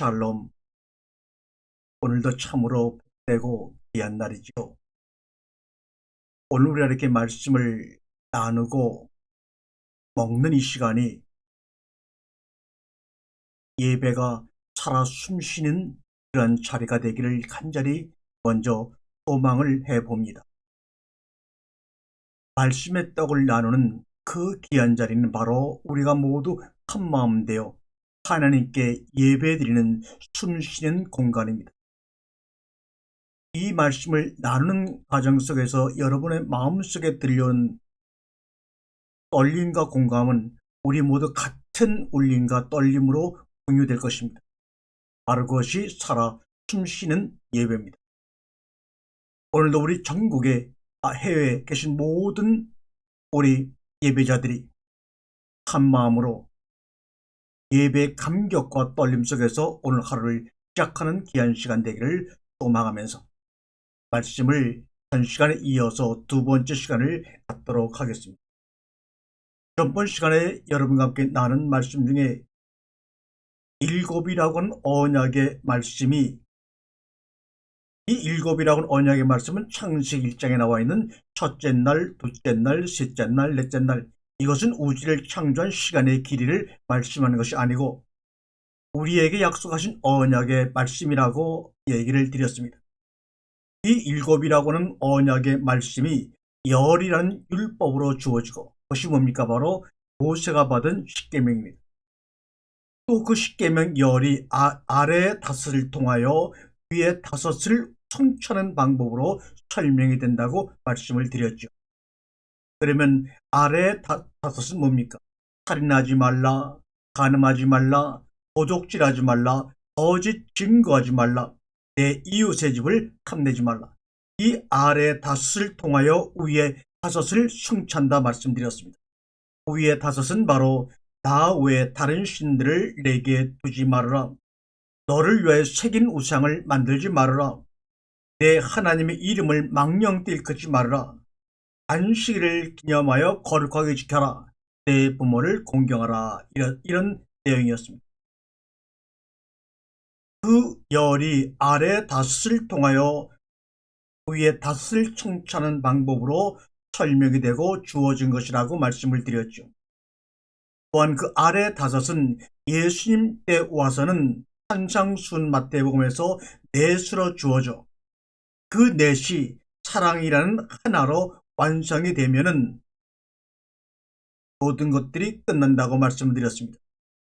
샬롬. 오늘도 참으로 복되고 귀한 날이죠. 오늘 우리가 이렇게 말씀을 나누고 먹는 이 시간이 예배가 살아 숨쉬는 그런 자리가 되기를 간절히 먼저 소망을 해봅니다. 말씀의 떡을 나누는 그 귀한 자리는 바로 우리가 모두 한마음 되어 하나님께 예배드리는 숨쉬는 공간입니다. 이 말씀을 나누는 과정 속에서 여러분의 마음속에 들려온 떨림과 공감은 우리 모두 같은 울림과 떨림으로 공유될 것입니다. 바로 그것이 살아 숨쉬는 예배입니다. 오늘도 우리 전국에 해외에 계신 모든 우리 예배자들이 한 마음으로 예배의 감격과 떨림 속에서 오늘 하루를 시작하는 귀한 시간 되기를 소망하면서 말씀을 전 시간에 이어서 두 번째 시간을 갖도록 하겠습니다. 전번 시간에 여러분과 함께 나눈 말씀 중에 일곱이라고 하는 언약의 말씀이, 이 일곱이라고 하는 언약의 말씀은 창세기 1장에 나와 있는 첫째 날, 둘째 날, 셋째 날, 넷째 날, 이것은 우주를 창조한 시간의 길이를 말씀하는 것이 아니고 우리에게 약속하신 언약의 말씀이라고 얘기를 드렸습니다. 이 일곱이라고 하는 언약의 말씀이 열이라는 율법으로 주어지고, 그것이 뭡니까? 바로 모세가 받은 십계명입니다. 또 그 십계명 열이 아래의 다섯을 통하여 위의 다섯을 성취하는 방법으로 설명이 된다고 말씀을 드렸죠. 그러면 아래의 다섯은 뭡니까? 살인하지 말라, 간음하지 말라, 도적질하지 말라, 거짓 증거하지 말라, 내 이웃의 집을 탐내지 말라. 이 아래 다섯을 통하여 위에 다섯을 성취한다 말씀드렸습니다. 위에 다섯은 바로 나 외에 다른 신들을 내게 두지 말아라, 너를 위하여 새긴 우상을 만들지 말아라, 내 하나님의 이름을 망령되이 일컫지 말아라, 안식일을 기념하여 거룩하게 지켜라, 내 부모를 공경하라, 이런 내용이었습니다. 그 열이 아래 다섯을 통하여 위에 다섯을 성취하는 방법으로 설명이 되고 주어진 것이라고 말씀을 드렸죠. 또한 그 아래 다섯은 예수님 때 와서는 산상순 마태복음에서 넷으로 주어져 그 넷이 사랑이라는 하나로 완성이 되면은 모든 것들이 끝난다고 말씀을 드렸습니다.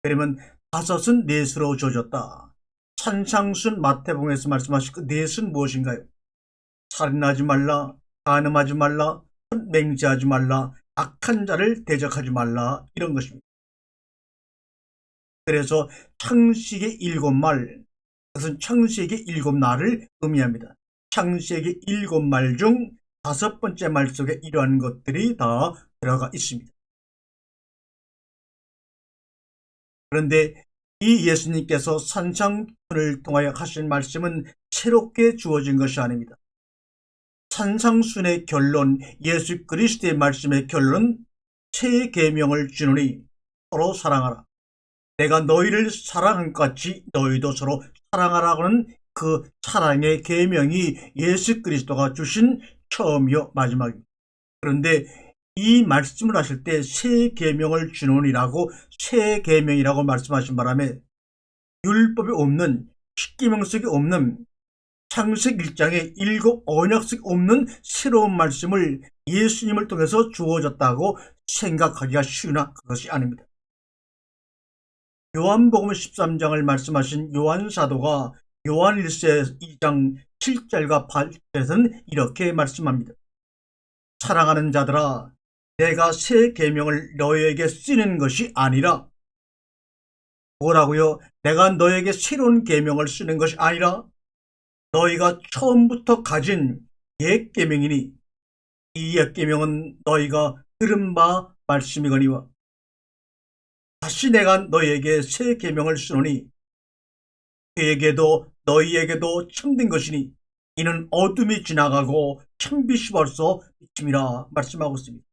그러면 다섯은 넷으로 주어졌다. 산상순 마태복음에서 말씀하신 그 넷은 무엇인가요? 살인하지 말라, 간음하지 말라, 맹세하지 말라, 악한 자를 대적하지 말라, 이런 것입니다. 그래서 창세기 일곱 말, 그것은 창세기 일곱 날을 의미합니다. 창세기 일곱 말 중 다섯 번째 말 속에 이러한 것들이 다 들어가 있습니다. 그런데 이 예수님께서 산상순을 통하여 하신 말씀은 새롭게 주어진 것이 아닙니다. 산상순의 결론, 예수 그리스도의 말씀의 결론은 새 계명을 주노니 서로 사랑하라, 내가 너희를 사랑한 것 같이 너희도 서로 사랑하라고 하는 그 사랑의 계명이 예수 그리스도가 주신 처음이요 마지막입니다. 그런데 이 말씀을 하실 때 새 계명을 주노니라고, 새 계명이라고 말씀하신 바람에 율법이 없는, 십계명 속에 없는, 창세기 1장에 일곱 언약 속에 없는 새로운 말씀을 예수님을 통해서 주어졌다고 생각하기가 쉬우나 그것이 아닙니다. 요한복음 13장을 말씀하신 요한 사도가 요한일서 2장 7절과 8절에서는 이렇게 말씀합니다. 사랑하는 자들아, 내가 새 계명을 너희에게 쓰는 것이 아니라, 뭐라고요? 내가 너에게 새로운 계명을 쓰는 것이 아니라 너희가 처음부터 가진 옛 계명이니 이 옛 계명은 너희가 들은 바 말씀이거니와 다시 내가 너희에게 새 계명을 쓰노니 그에게도 너희에게도 참된 것이니 이는 어둠이 지나가고 참빛이 벌써 비침이라 말씀하고 있습니다.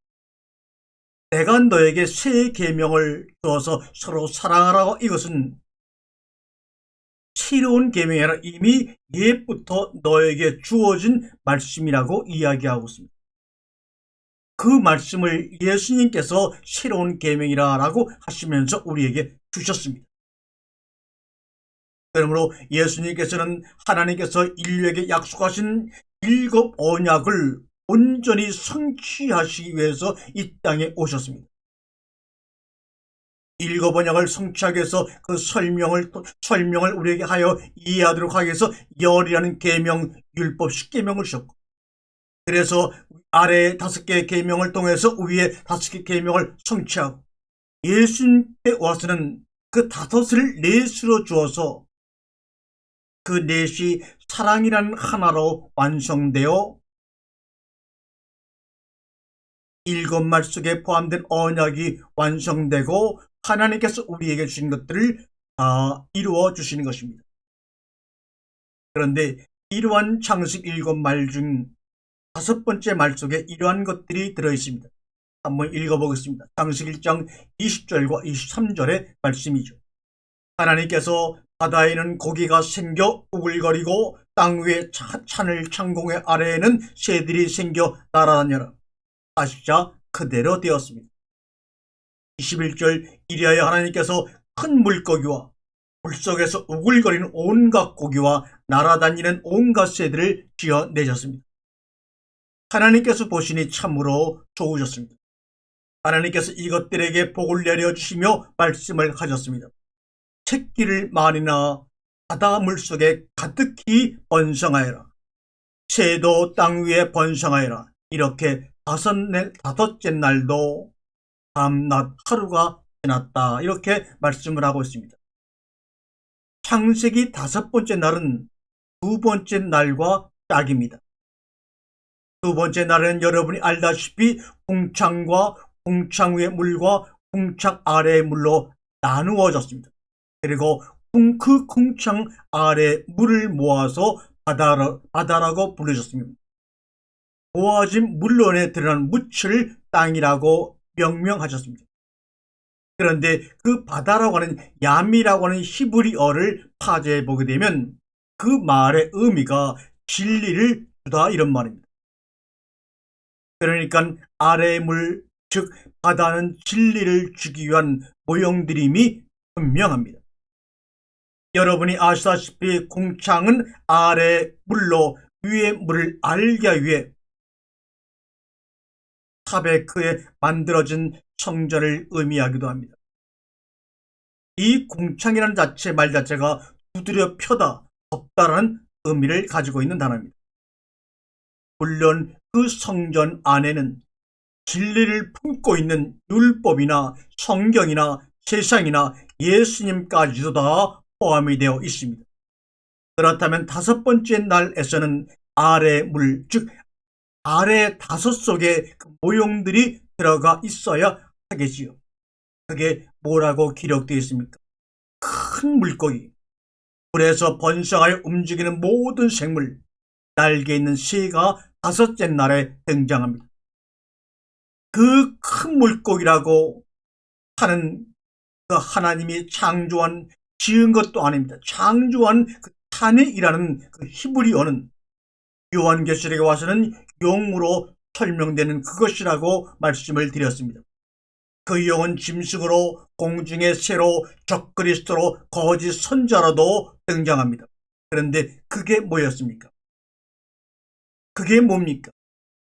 내가 너에게 새 계명을 주어서 서로 사랑하라고, 이것은 새로운 계명이 아니라 이미 옛부터 너에게 주어진 말씀이라고 이야기하고 있습니다. 그 말씀을 예수님께서 새로운 계명이라고 하시면서 우리에게 주셨습니다. 그러므로 예수님께서는 하나님께서 인류에게 약속하신 7 언약을 온전히 성취하시기 위해서 이 땅에 오셨습니다. 7 언약을 성취하기 위해서 그 설명을 우리에게 하여 이해하도록 하기 위해서 열이라는 계명, 율법 10계명을 주셨고, 그래서 아래의 5개의 계명을 통해서 위에 5개 계명을 성취하고, 예수님 때 와서는 그 5을 넷으로 주어서 그 넷이 사랑이라는 하나로 완성되어 7말 속에 포함된 언약이 완성되고 하나님께서 우리에게 주신 것들을 다 이루어 주시는 것입니다. 그런데 이러한 창세기 7말 중 5번째 말 속에 이러한 것들이 들어있습니다. 한번 읽어보겠습니다. 창세기 1장 20절과 23절의 말씀이죠. 하나님께서 바다에는 고기가 생겨 우글거리고 땅 위에 하늘 창공의 아래에는 새들이 생겨 날아다녀라. 아시자 그대로 되었습니다. 21절 이리하여 하나님께서 큰 물고기와 물속에서 우글거리는 온갖 고기와 날아다니는 온갖 새들을 지어내셨습니다. 하나님께서 보시니 참으로 좋으셨습니다. 하나님께서 이것들에게 복을 내려주시며 말씀을 하셨습니다. 새끼를 많이나 바다 물속에 가득히 번성하여라. 새도 땅 위에 번성하여라. 이렇게 5째 날도 밤낮 하루가 지났다. 이렇게 말씀을 하고 있습니다. 창세기 5번째 날은 2번째 날과 짝입니다. 2번째 날은 여러분이 알다시피 궁창과 궁창 위의 물과 궁창 아래의 물로 나누어졌습니다. 그리고 그 궁창 아래 물을 모아서 바다라고 부르셨습니다. 모아진 물론에 드러난 묻을 땅이라고 명명하셨습니다. 그런데 그 바다라고 하는 얌이라고 하는 히브리어를 파제해 보게 되면 그 말의 의미가 진리를 주다 이런 말입니다. 그러니까 아래의 물, 즉 바다는 진리를 주기 위한 모형들임이 분명합니다. 여러분이 아시다시피 궁창은 아래 물로 위의 물을 알게 하기 위해 타베크에 만들어진 성전을 의미하기도 합니다. 이 궁창이라는 말 자체가 두드려 펴다, 덮다라는 의미를 가지고 있는 단어입니다. 물론 그 성전 안에는 진리를 품고 있는 율법이나 성경이나 세상이나 예수님까지도 다 포함이 되어 있습니다. 그렇다면 5번째 날에서는 아래 물, 즉 아래 5 속에 그 모형들이 들어가 있어야 하겠지요. 그게 뭐라고 기록되어 있습니까? 큰 물고기, 물에서 번성하여 움직이는 모든 생물, 날개 있는 새가 5째 날에 등장합니다. 그 큰 물고기라고 하는 그 하나님이 지은 것도 아닙니다. 창조한 그 타넷이라는 그 히브리어는 요한계시록에 와서는 용으로 설명되는 그것이라고 말씀을 드렸습니다. 그 용은 짐승으로, 공중의 새로, 적그리스도로, 거짓 선자로도 등장합니다. 그런데 그게 뭐였습니까? 그게 뭡니까?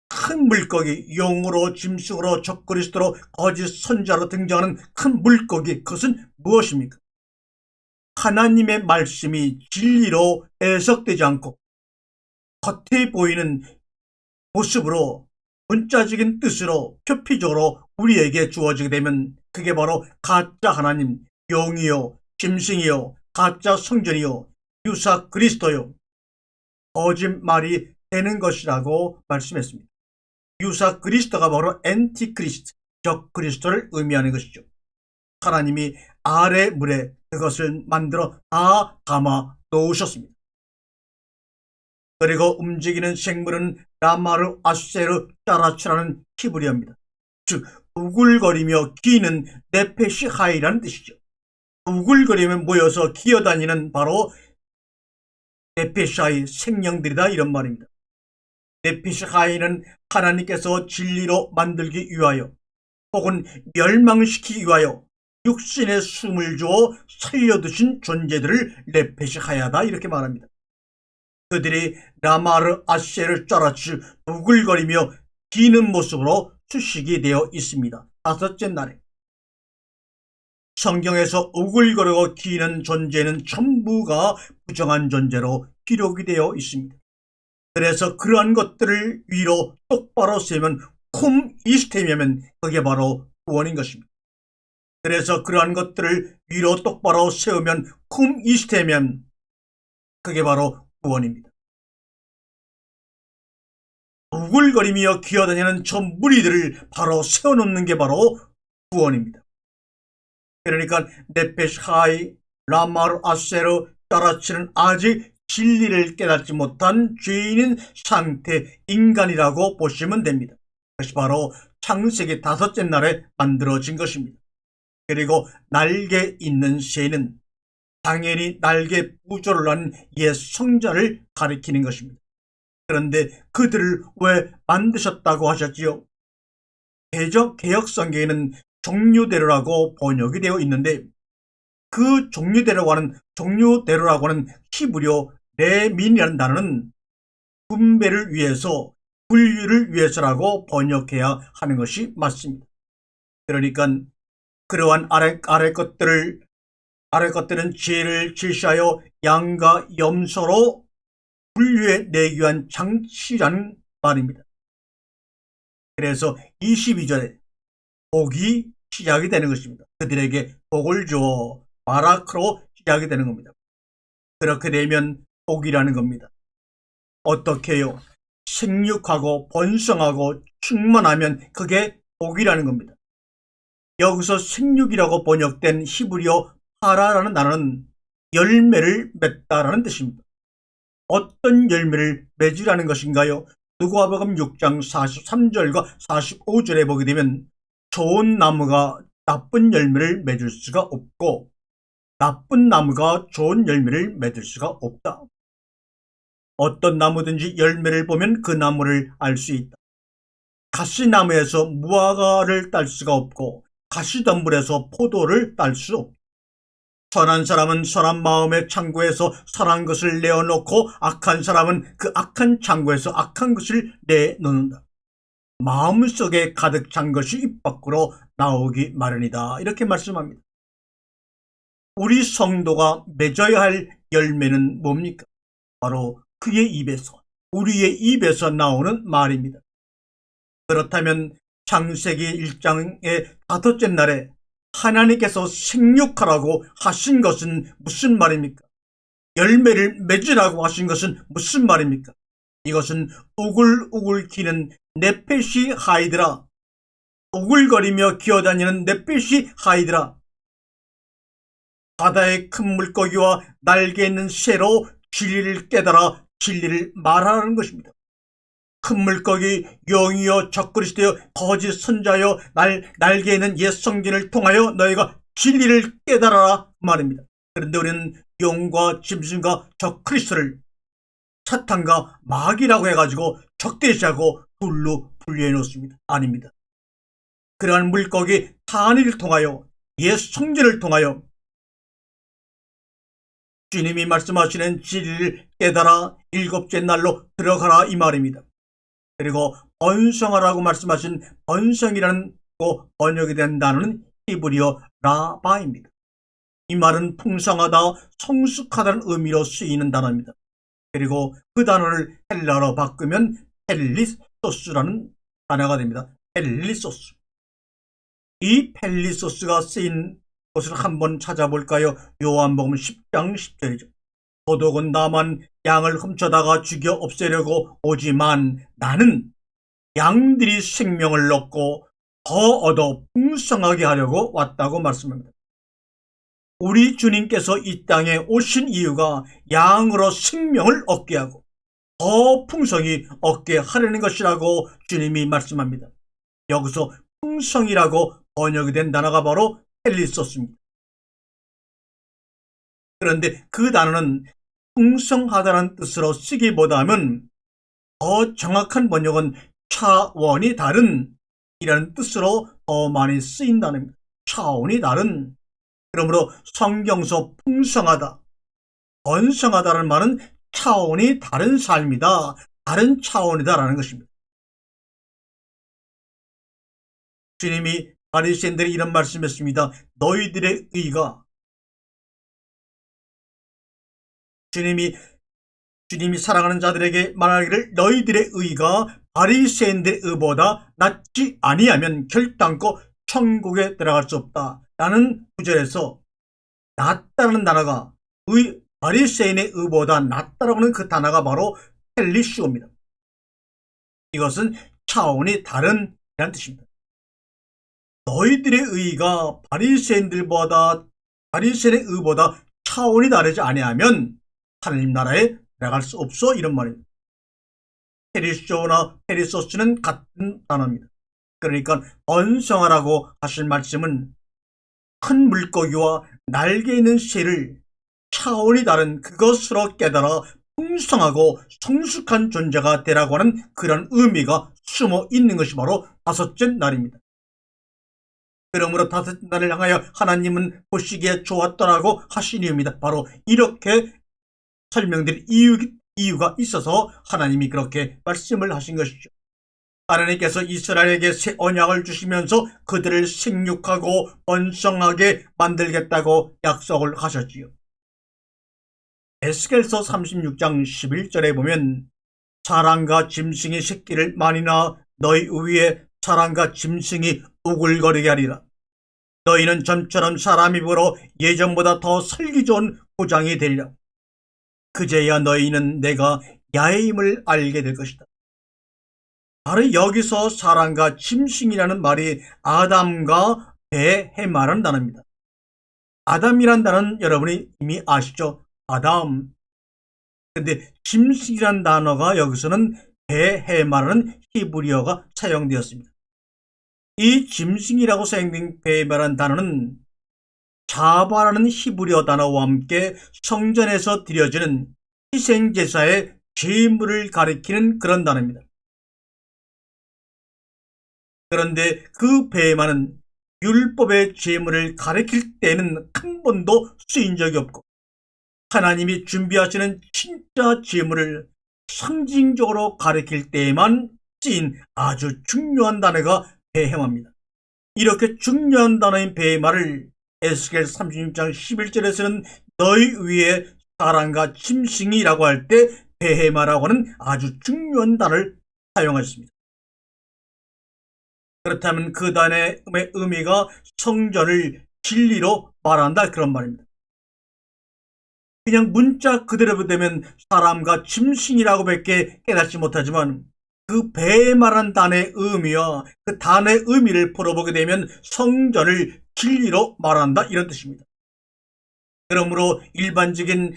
큰 물고기, 용으로, 짐승으로, 적그리스도로, 거짓 선자로 등장하는 큰 물고기, 그것은 무엇입니까? 하나님의 말씀이 진리로 해석되지 않고 겉에 보이는 모습으로 문자적인 뜻으로 표피적으로 우리에게 주어지게 되면 그게 바로 가짜 하나님, 용이요, 짐승이요, 가짜 성전이요, 유사 그리스도요, 거짓말이 되는 것이라고 말씀했습니다. 유사 그리스도가 바로 엔티크리스트, 적그리스도를 의미하는 것이죠. 하나님이 아래 물에 그것을 만들어 다 담아 놓으셨습니다. 그리고 움직이는 생물은 라마르 아세르 짜라츠라는 히브리어입니다. 즉 우글거리며 기는 네페시 하이라는 뜻이죠. 우글거리며 모여서 기어다니는 바로 네페시하의 생명들이다 이런 말입니다. 네페시하이는 하나님께서 진리로 만들기 위하여 혹은 멸망시키기 위하여 육신의 숨을 주어 살려두신 존재들을 네페시하야다 이렇게 말합니다. 그들이 라마르 아셀을 짜라치 우글거리며 기는 모습으로 수식이 되어 있습니다. 다섯째 날에 성경에서 우글거리고 기는 존재는 전부가 부정한 존재로 기록이 되어 있습니다. 그래서 그러한 것들을 위로 똑바로 세우면 쿰 이스템이면 그게 바로 구원인 것입니다. 그래서 그러한 것들을 위로 똑바로 세우면 쿰 이스템이면 그게 바로 구원입니다. 우글거리며 기어다니는 저 무리들을 바로 세워놓는 게 바로 구원입니다. 그러니까 네페시하이, 라마르 아세르, 따라치는 아직 진리를 깨닫지 못한 죄인인 상태 인간이라고 보시면 됩니다. 그것이 바로 창세기 다섯째 날에 만들어진 것입니다. 그리고 날개 있는 새는 당연히 날개 부조를 한 옛 성자를 가리키는 것입니다. 그런데 그들을 왜 만드셨다고 하셨지요? 개혁성경에는 종류대로라고 번역이 되어 있는데 그 종류대로라고 하는 히브리어 레민이라는 단어는 분배를 위해서 분류를 위해서라고 번역해야 하는 것이 맞습니다. 그러니까 그러한 아래 것들은 죄를 제시하여 양과 염소로 분류해 내기 위한 장치라는 말입니다. 그래서 22절에 복이 시작이 되는 것입니다. 그들에게 복을 주어 바라크로 시작이 되는 겁니다. 그렇게 되면 복이라는 겁니다. 어떻게요? 생육하고 번성하고 충만하면 그게 복이라는 겁니다. 여기서 생육이라고 번역된 히브리어 파라라는 단어는 열매를 맺다라는 뜻입니다. 어떤 열매를 맺으라는 것인가요? 누가복음 6장 43절과 45절에 보게 되면 좋은 나무가 나쁜 열매를 맺을 수가 없고 나쁜 나무가 좋은 열매를 맺을 수가 없다. 어떤 나무든지 열매를 보면 그 나무를 알 수 있다. 가시나무에서 무화과를 딸 수가 없고 가시덤불에서 포도를 딸 수 없다. 선한 사람은 선한 마음의 창고에서 선한 것을 내어놓고 악한 사람은 그 악한 창고에서 악한 것을 내놓는다. 마음속에 가득 찬 것이 입 밖으로 나오기 마련이다. 이렇게 말씀합니다. 우리 성도가 맺어야 할 열매는 뭡니까? 바로 그의 입에서, 우리의 입에서 나오는 말입니다. 그렇다면 창세기 1장의 다섯째 날에 하나님께서 생육하라고 하신 것은 무슨 말입니까? 열매를 맺으라고 하신 것은 무슨 말입니까? 이것은 우글우글 기는 네페시 하이드라, 우글거리며 기어다니는 네페시 하이드라, 바다의 큰 물고기와 날개 있는 새로 진리를 깨달아 진리를 말하라는 것입니다. 큰 물고기 용이여 적그리스도여 거짓 선자여 날개 있는 옛 성전을 통하여 너희가 진리를 깨달아라 말입니다. 그런데 우리는 용과 짐승과 적그리스도를 사탄과 마귀라고 해가지고 적대시하고 둘로 분류해 놓습니다. 아닙니다. 그러한 물고기 탄이를 통하여 옛 성전을 통하여 주님이 말씀하시는 진리를 깨달아 일곱째 날로 들어가라 이 말입니다. 그리고 번성하라고 말씀하신 번성이라는 번역이 된 단어는 히브리어 라바입니다. 이 말은 풍성하다, 성숙하다는 의미로 쓰이는 단어입니다. 그리고 그 단어를 헬라어로 바꾸면 펠리소스라는 단어가 됩니다. 펠리소스. 이 펠리소스가 쓰인 것을 한번 찾아볼까요? 요한복음 10장 10절이죠. 도둑은 다만 양을 훔쳐다가 죽여 없애려고 오지만 나는 양들이 생명을 얻고 더 얻어 풍성하게 하려고 왔다고 말씀합니다. 우리 주님께서 이 땅에 오신 이유가 양으로 생명을 얻게 하고 더 풍성히 얻게 하려는 것이라고 주님이 말씀합니다. 여기서 풍성이라고 번역이 된 단어가 바로 헬리소스입니다. 그런데 그 단어는 풍성하다는 뜻으로 쓰기보다는 더 정확한 번역은 차원이 다른 이라는 뜻으로 더 많이 쓰인다는 겁니다. 차원이 다른. 그러므로 성경서 풍성하다, 번성하다는 말은 차원이 다른 삶이다, 다른 차원이다라는 것입니다. 주님이 바리새인들이 이런 말씀했습니다. 너희들의 의가, 주님이 사랑하는 자들에게 말하기를 너희들의 의가 바리새인들의 의보다 낫지 아니하면 결단코 천국에 들어갈 수 없다 라는 구절에서 낫다는 단어가 바리새인의 의보다 낫다라고 하는 그 단어가 바로 헬리시오입니다. 이것은 차원이 다른 이라는 뜻입니다. 너희들의 의가 바리새인의 의보다 차원이 다르지 아니하면 하나님 나라에 들어갈 수 없어 이런 말입니다. 페리쇼나 페리소스는 같은 단어입니다. 그러니까 번성하라고 하신 말씀은 큰 물고기와 날개 있는 새를 차원이 다른 그것으로 깨달아 풍성하고 성숙한 존재가 되라고 하는 그런 의미가 숨어 있는 것이 바로 다섯째 날입니다. 그러므로 다섯째 날을 향하여 하나님은 보시기에 좋았더라고 하신 이유입니다. 바로 이렇게 설명드릴 이유가 있어서 하나님이 그렇게 말씀을 하신 것이죠. 하나님께서 이스라엘에게 새 언약을 주시면서 그들을 생육하고 번성하게 만들겠다고 약속을 하셨지요. 에스겔서 36장 11절에 보면 사람과 짐승이 새끼를 많이 낳아 너희 위에 사람과 짐승이 우글거리게 하리라. 너희는 점처럼 사람 입으로 예전보다 더 살기 좋은 포장이 되리라. 그제야 너희는 내가 야훼임을 알게 될 것이다. 바로 여기서 사람과 짐승이라는 말이 아담과 베헤마라는 단어입니다. 아담이란 단어는 여러분이 이미 아시죠? 아담. 근데 짐승이란 단어가 여기서는 베헤마라는 히브리어가 사용되었습니다. 이 짐승이라고 사용된 베헤마라는 단어는 자바라는 히브리어 단어와 함께 성전에서 드려지는 희생제사의 제물을 가리키는 그런 단어입니다. 그런데 그 베헤마는 율법의 제물을 가리킬 때는 한 번도 쓰인 적이 없고 하나님이 준비하시는 진짜 제물을 상징적으로 가리킬 때에만 쓰인 아주 중요한 단어가 베헤마입니다. 이렇게 중요한 단어인 베헤마를 에스겔 36장 11절에서는 너희 위에 사람과 짐승이라고 할 때 베헤마라고 하는 아주 중요한 단어를 사용하셨습니다. 그렇다면 그 단어의 의미가 성전을 진리로 말한다 그런 말입니다. 그냥 문자 그대로 되면 사람과 짐승이라고 밖에 깨닫지 못하지만 그 베헤마라는 단어의 의미와 그 단어의 의미를 풀어보게 되면 성전을 진리로 말한다 이런 뜻입니다. 그러므로 일반적인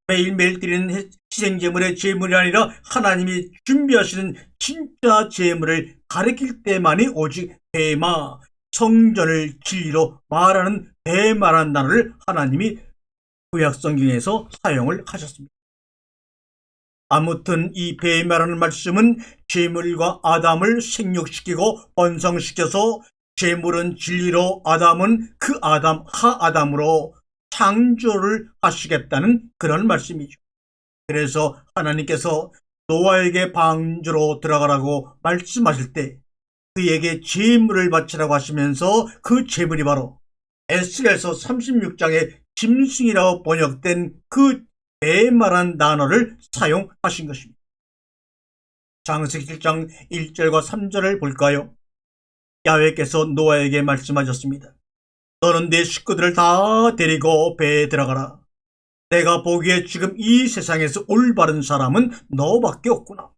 매일매일 드리는 희생제물의 제물이 아니라 하나님이 준비하시는 진짜 제물을 가리킬 때만이 오직 베헤마, 성전을 진리로 말하는 베헤마라는 단어를 하나님이 구약성경에서 사용을 하셨습니다. 아무튼 이 베헤마라는 말씀은 제물과 아담을 생육시키고 번성시켜서 제물은 진리로 아담은 그 아담 하아담으로 창조를 하시겠다는 그런 말씀이죠. 그래서 하나님께서 노아에게 방주로 들어가라고 말씀하실 때 그에게 제물을 바치라고 하시면서 그 제물이 바로 에스겔서 36장의 짐승이라고 번역된 그 베헤마라는 단어를 사용하신 것입니다. 창세기 7장 1절과 3절을 볼까요? 야훼께서 노아에게 말씀하셨습니다. 너는 네 식구들을 다 데리고 배에 들어가라. 내가 보기에 지금 이 세상에서 올바른 사람은 너밖에 없구나.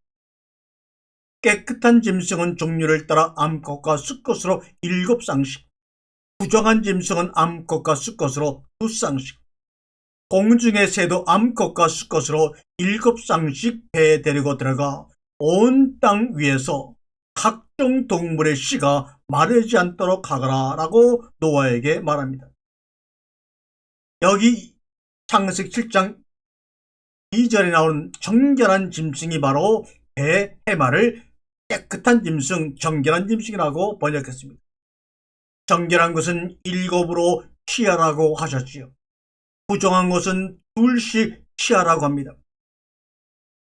깨끗한 짐승은 종류를 따라 암컷과 수컷으로 7쌍씩, 부정한 짐승은 암컷과 수컷으로 2쌍씩, 공중의 새도 암컷과 수컷으로 7쌍씩 배에 데리고 들어가 온 땅 위에서 각종 동물의 씨가 마르지 않도록 하거라 라고 노아에게 말합니다. 여기 창세기 7장 2절에 나오는 정결한 짐승이 바로 배, 해마를 깨끗한 짐승, 정결한 짐승이라고 번역했습니다. 정결한 것은 7으로 취하라고 하셨지요. 부정한 것은 2씩 취하라고 합니다.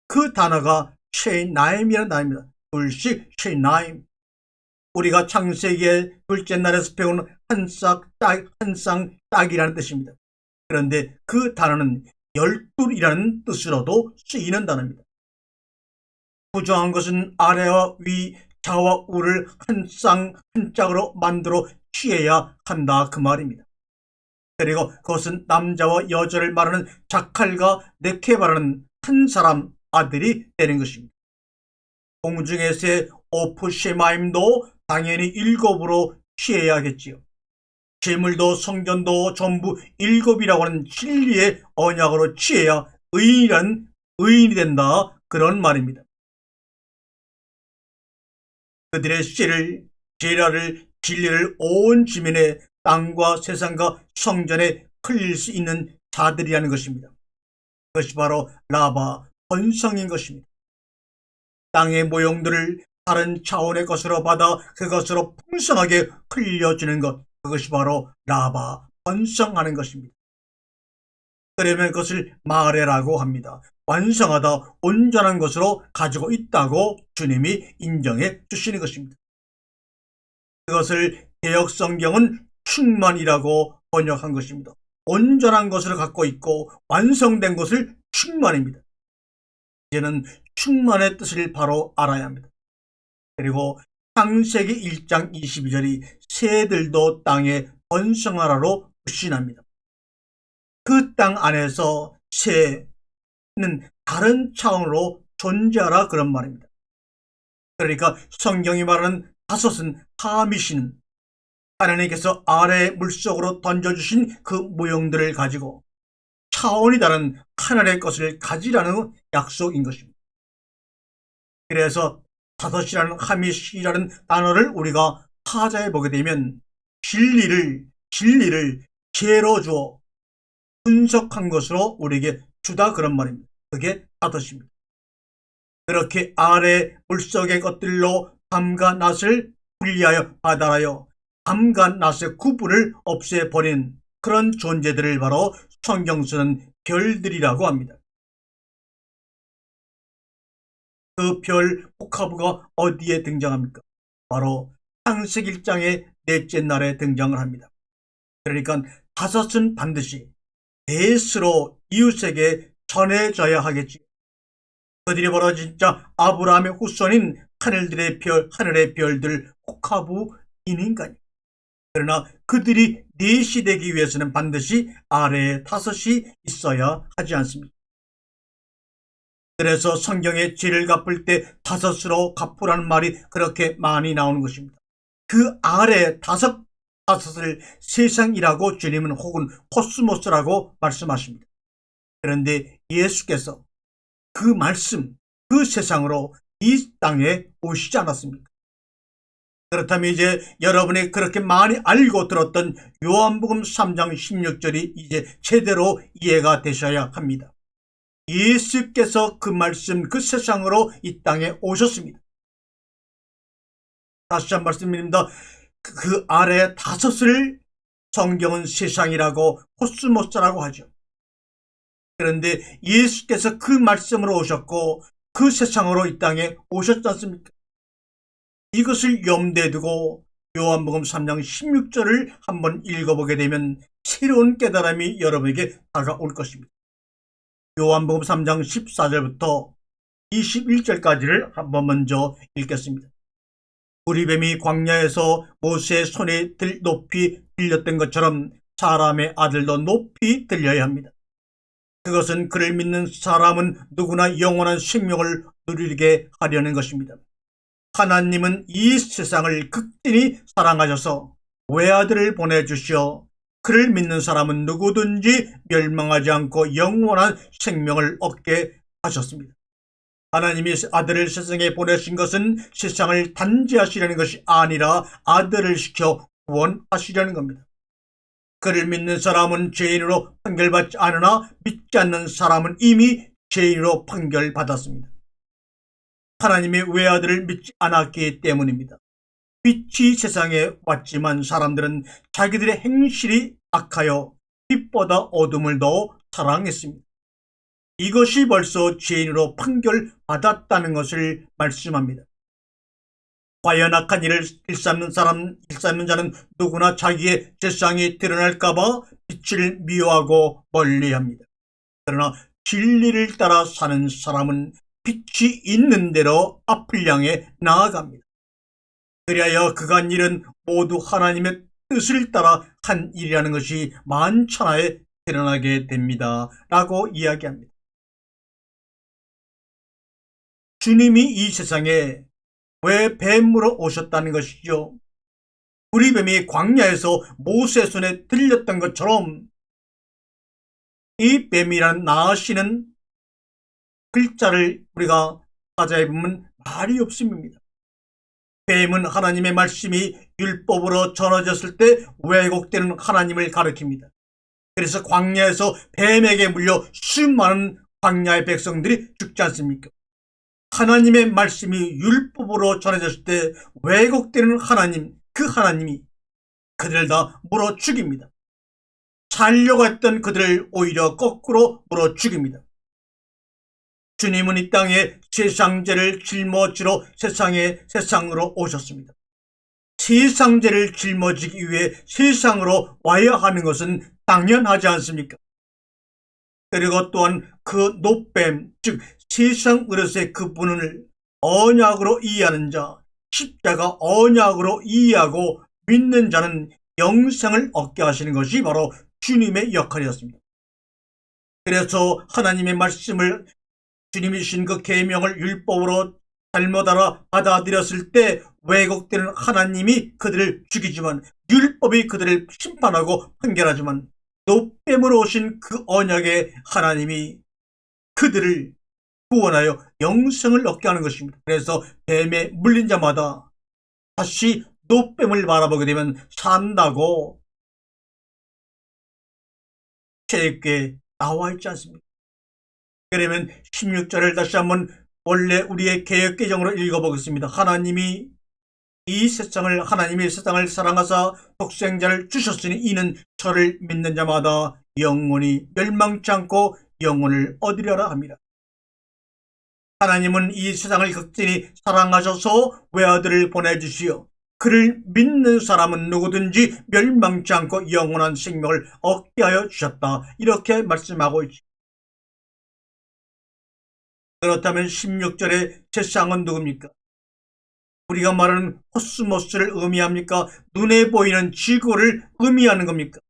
그 단어가 쉐나임이라는 단어입니다. 2씩 쉐나임. 우리가 창세기의 둘째 날에서 배운 한 쌍 딱이라는 뜻입니다. 그런데 그 단어는 12이라는 뜻으로도 쓰이는 단어입니다. 부정한 것은 아래와 위, 좌와 우를 한 짝으로 만들어 취해야 한다 그 말입니다. 그리고 그것은 남자와 여자를 말하는 자칼과 네케바라는 한 사람 아들이 되는 것입니다. 공중에서의 오프쉐마임도 당연히 7으로 취해야겠지요. 재물도 성전도 전부 7이라고 하는 진리의 언약으로 취해야 의인이 된다 그런 말입니다. 그들의 씨를, 제라를, 진리를 온 지면에 땅과 세상과 성전에 흘릴 수 있는 자들이라는 것입니다. 그것이 바로 라바 번성인 것입니다. 땅의 모형들을 다른 차원의 것으로 받아 그것으로 풍성하게 흘려주는 것, 그것이 바로 라바 번성하는 것입니다. 그러면 그것을 마레라고 합니다. 완성하다, 온전한 것으로 가지고 있다고 주님이 인정해 주시는 것입니다. 그것을 개역성경은 충만이라고 번역한 것입니다. 온전한 것을 갖고 있고 완성된 것을 충만입니다. 이제는 충만의 뜻을 바로 알아야 합니다. 그리고 창세기 1장 22절이 새들도 땅에 번성하라로 불신합니다. 그 땅 안에서 새는 다른 차원으로 존재하라 그런 말입니다. 그러니까 성경이 말하는 다섯은 하미신, 하나님께서 아래 물속으로 던져주신 그 모형들을 가지고 차원이 다른 하늘의 것을 가지라는 약속인 것입니다. 그래서 다섯이라는 하미시라는 단어를 우리가 타자해 보게 되면 진리를 죄로 주어 분석한 것으로 우리에게 주다 그런 말입니다. 그게 다섯입니다. 그렇게 아래 물속의 것들로 밤과 낮을 분리하여 바다라여 밤과 낮의 구분을 없애버린 그런 존재들을 바로 성경서는 별들이라고 합니다. 그 별 호카브가 어디에 등장합니까? 바로 창세기 1장의 넷째 날에 등장을 합니다. 그러니까 다섯은 반드시 넷으로 이웃에게 전해져야 하겠지. 그들이 바로 진짜 아브라함의 후손인 하늘의 별들 호카브인인가요? 그러나 그들이 넷이 되기 위해서는 반드시 아래에 다섯이 있어야 하지 않습니까? 그래서 성경에 죄를 갚을 때 다섯으로 갚으라는 말이 그렇게 많이 나오는 것입니다. 그 아래 다섯을 세상이라고 주님은 혹은 코스모스라고 말씀하십니다. 그런데 예수께서 그 말씀, 그 세상으로 이 땅에 오시지 않았습니까? 그렇다면 이제 여러분이 그렇게 많이 알고 들었던 요한복음 3장 16절이 이제 제대로 이해가 되셔야 합니다. 예수께서 그 말씀, 그 세상으로 이 땅에 오셨습니다. 다시 한 번 말씀드립니다. 그 아래 다섯을 성경은 세상이라고 코스모스라고 하죠. 그런데 예수께서 그 말씀으로 오셨고 그 세상으로 이 땅에 오셨지 않습니까? 이것을 염두에 두고 요한복음 3장 16절을 한번 읽어보게 되면 새로운 깨달음이 여러분에게 다가올 것입니다. 요한복음 3장 14절부터 21절까지를 한번 먼저 읽겠습니다. 우리뱀이 광야에서 모세의 손에 높이 들렸던 것처럼 사람의 아들도 높이 들려야 합니다. 그것은 그를 믿는 사람은 누구나 영원한 생명을 누리게 하려는 것입니다. 하나님은 이 세상을 극진히 사랑하셔서 외아들을 보내주시어 그를 믿는 사람은 누구든지 멸망하지 않고 영원한 생명을 얻게 하셨습니다. 하나님이 아들을 세상에 보내신 것은 세상을 단죄하시려는 것이 아니라 아들을 시켜 구원하시려는 겁니다. 그를 믿는 사람은 죄인으로 판결받지 않으나 믿지 않는 사람은 이미 죄인으로 판결받았습니다. 하나님의 외아들을 믿지 않았기 때문입니다. 빛이 세상에 왔지만 사람들은 자기들의 행실이 악하여 빛보다 어둠을 더 사랑했습니다. 이것이 벌써 죄인으로 판결받았다는 것을 말씀합니다. 과연 악한 일을 일삼는 자는 누구나 자기의 죄상이 드러날까봐 빛을 미워하고 멀리합니다. 그러나 진리를 따라 사는 사람은 빛이 있는 대로 앞을 향해 나아갑니다. 그리하여 그가 한 일은 모두 하나님의 뜻을 따라 한 일이라는 것이 만천하에 드러나게 됩니다. 라고 이야기합니다. 주님이 이 세상에 왜 뱀으로 오셨다는 것이죠? 우리 뱀이 광야에서 모세 손에 들렸던 것처럼 이 뱀이라는 나으시는 글자를 우리가 찾아해 보면 말이 없습니다. 뱀은 하나님의 말씀이 율법으로 전해졌을 때 왜곡되는 하나님을 가리킵니다. 그래서 광야에서 뱀에게 물려 수많은 광야의 백성들이 죽지 않습니까? 하나님의 말씀이 율법으로 전해졌을 때 왜곡되는 하나님, 그 하나님이 그들을 다 물어 죽입니다. 살려고 했던 그들을 오히려 거꾸로 물어 죽입니다. 주님은 이 땅에 세상죄를 짊어지러 세상으로 오셨습니다. 세상죄를 짊어지기 위해 세상으로 와야 하는 것은 당연하지 않습니까? 그리고 또한 그 노뱀, 즉 세상 어르신의 그분을 언약으로 이해하는 자, 십자가 언약으로 이해하고 믿는 자는 영생을 얻게 하시는 것이 바로 주님의 역할이었습니다. 그래서 하나님의 말씀을 주님이 주신 그 계명을 율법으로 잘못 알아 받아들였을 때 왜곡되는 하나님이 그들을 죽이지만, 율법이 그들을 심판하고 판결하지만, 노뱀으로 오신 그 언약의 하나님이 그들을 구원하여 영생을 얻게 하는 것입니다. 그래서 뱀에 물린 자마다 다시 노뱀을 바라보게 되면 산다고 책에 나와 있지 않습니까? 그러면 16절을 다시 한번 원래 우리의 개역개정으로 읽어보겠습니다. 하나님이 하나님의 세상을 사랑하사 독생자를 주셨으니 이는 저를 믿는 자마다 영원히 멸망치 않고 영혼을 얻으려라 합니다. 하나님은 이 세상을 극진히 사랑하셔서 외아들을 보내주시어 그를 믿는 사람은 누구든지 멸망치 않고 영원한 생명을 얻게 하여 주셨다. 이렇게 말씀하고 있죠. 그렇다면 16절의 세상은 누굽니까? 우리가 말하는 코스모스를 의미합니까? 눈에 보이는 지구를 의미하는 겁니까?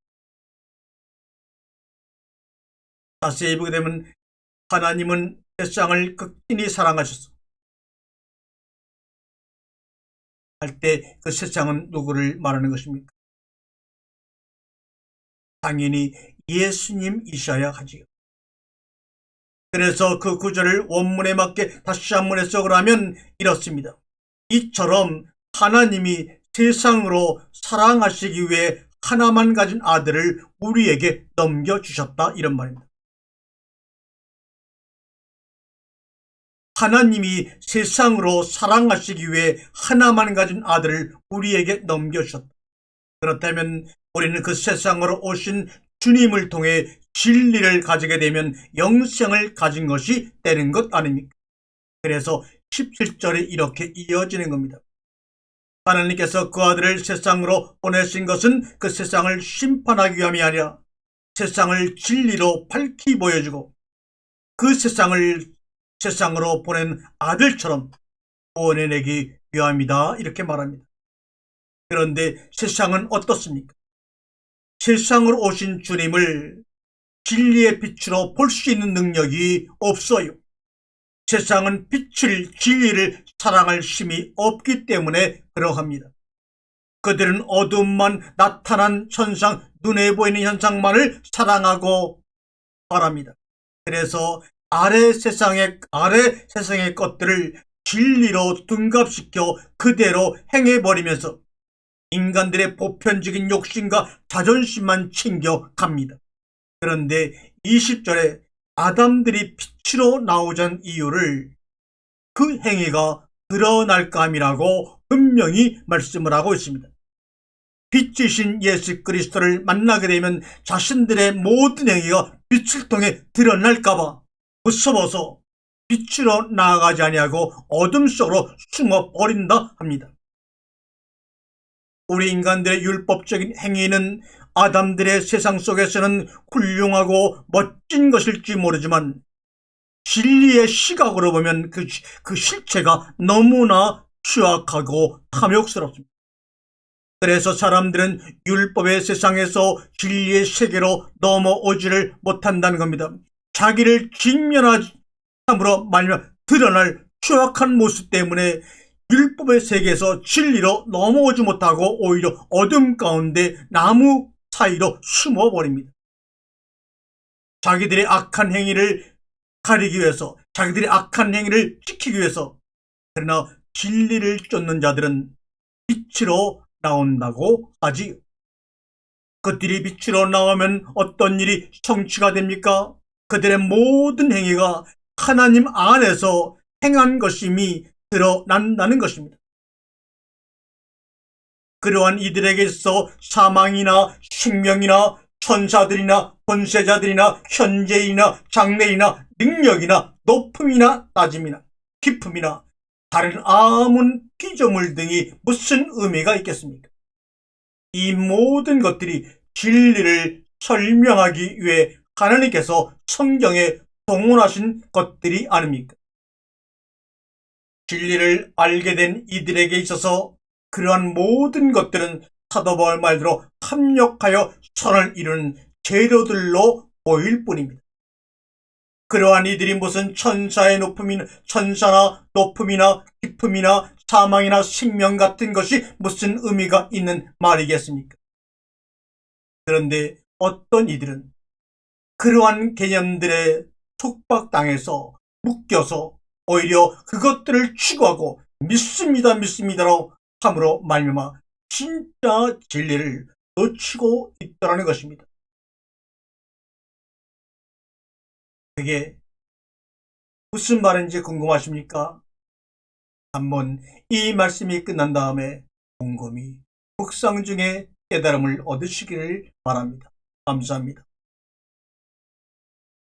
자세히 보게 되면 하나님은 세상을 극진히 사랑하셔서 할 때 그 세상은 누구를 말하는 것입니까? 당연히 예수님이셔야 하지요. 그래서 그 구절을 원문에 맞게 다시 한번 해석을 하면 이렇습니다. 이처럼 하나님이 세상으로 사랑하시기 위해 하나만 가진 아들을 우리에게 넘겨주셨다, 이런 말입니다. 하나님이 세상으로 사랑하시기 위해 하나만 가진 아들을 우리에게 넘겨주셨다. 그렇다면 우리는 그 세상으로 오신 주님을 통해 진리를 가지게 되면 영생을 가진 것이 되는 것 아닙니까? 그래서 17절이 이렇게 이어지는 겁니다. 하나님께서 그 아들을 세상으로 보내신 것은 그 세상을 심판하기 위함이 아니라 세상을 진리로 밝히 보여주고 그 세상으로 보낸 아들처럼 구원해내기 위함이다, 이렇게 말합니다. 그런데 세상은 어떻습니까? 세상으로 오신 주님을 진리의 빛으로 볼 수 있는 능력이 없어요. 세상은 진리를 사랑할 힘이 없기 때문에 그러합니다. 그들은 어둠만 나타난 현상, 눈에 보이는 현상만을 사랑하고 바랍니다. 그래서 아래 세상의 것들을 진리로 둔갑시켜 그대로 행해버리면서 인간들의 보편적인 욕심과 자존심만 챙겨갑니다. 그런데 20절에 아담들이 빛으로 나오자는 이유를 그 행위가 드러날까 함이라고 분명히 말씀을 하고 있습니다. 빛이신 예수 그리스도를 만나게 되면 자신들의 모든 행위가 빛을 통해 드러날까봐 무서워서 빛으로 나아가지 아니하고 어둠 속으로 숨어버린다 합니다. 우리 인간들의 율법적인 행위는 아담들의 세상 속에서는 훌륭하고 멋진 것일지 모르지만 진리의 시각으로 보면 그 실체가 너무나 취약하고 탐욕스럽습니다. 그래서 사람들은 율법의 세상에서 진리의 세계로 넘어오지를 못한다는 겁니다. 자기를 직면함으로 말미암아 드러날 취약한 모습 때문에 율법의 세계에서 진리로 넘어오지 못하고 오히려 어둠 가운데 나무 사이로 숨어버립니다. 자기들의 악한 행위를 가리기 위해서, 자기들의 악한 행위를 지키기 위해서. 그러나 진리를 쫓는 자들은 빛으로 나온다고 하지요. 그들이 빛으로 나오면 어떤 일이 성취가 됩니까? 그들의 모든 행위가 하나님 안에서 행한 것임이 드러난다는 것입니다. 그러한 이들에게 있어 사망이나 생명이나 천사들이나 권세자들이나 현재이나 장래이나 능력이나 높음이나 낮음이나 깊음이나 다른 아무 피조물 등이 무슨 의미가 있겠습니까? 이 모든 것들이 진리를 설명하기 위해 하나님께서 성경에 동원하신 것들이 아닙니까? 진리를 알게 된 이들에게 있어서 그러한 모든 것들은 사도 바울 말대로 합력하여 선을 이루는 재료들로 보일 뿐입니다. 그러한 이들이 무슨 천사의 높음이나 천사나 높음이나 깊음이나 사망이나 생명 같은 것이 무슨 의미가 있는 말이겠습니까? 그런데 어떤 이들은 그러한 개념들에 속박당해서 묶여서 오히려 그것들을 추구하고 믿습니다라고 함으로 말미암아 진짜 진리를 놓치고 있더라는 것입니다. 그게 무슨 말인지 궁금하십니까? 한번 이 말씀이 끝난 다음에 곰곰이 묵상 중에 깨달음을 얻으시기를 바랍니다. 감사합니다.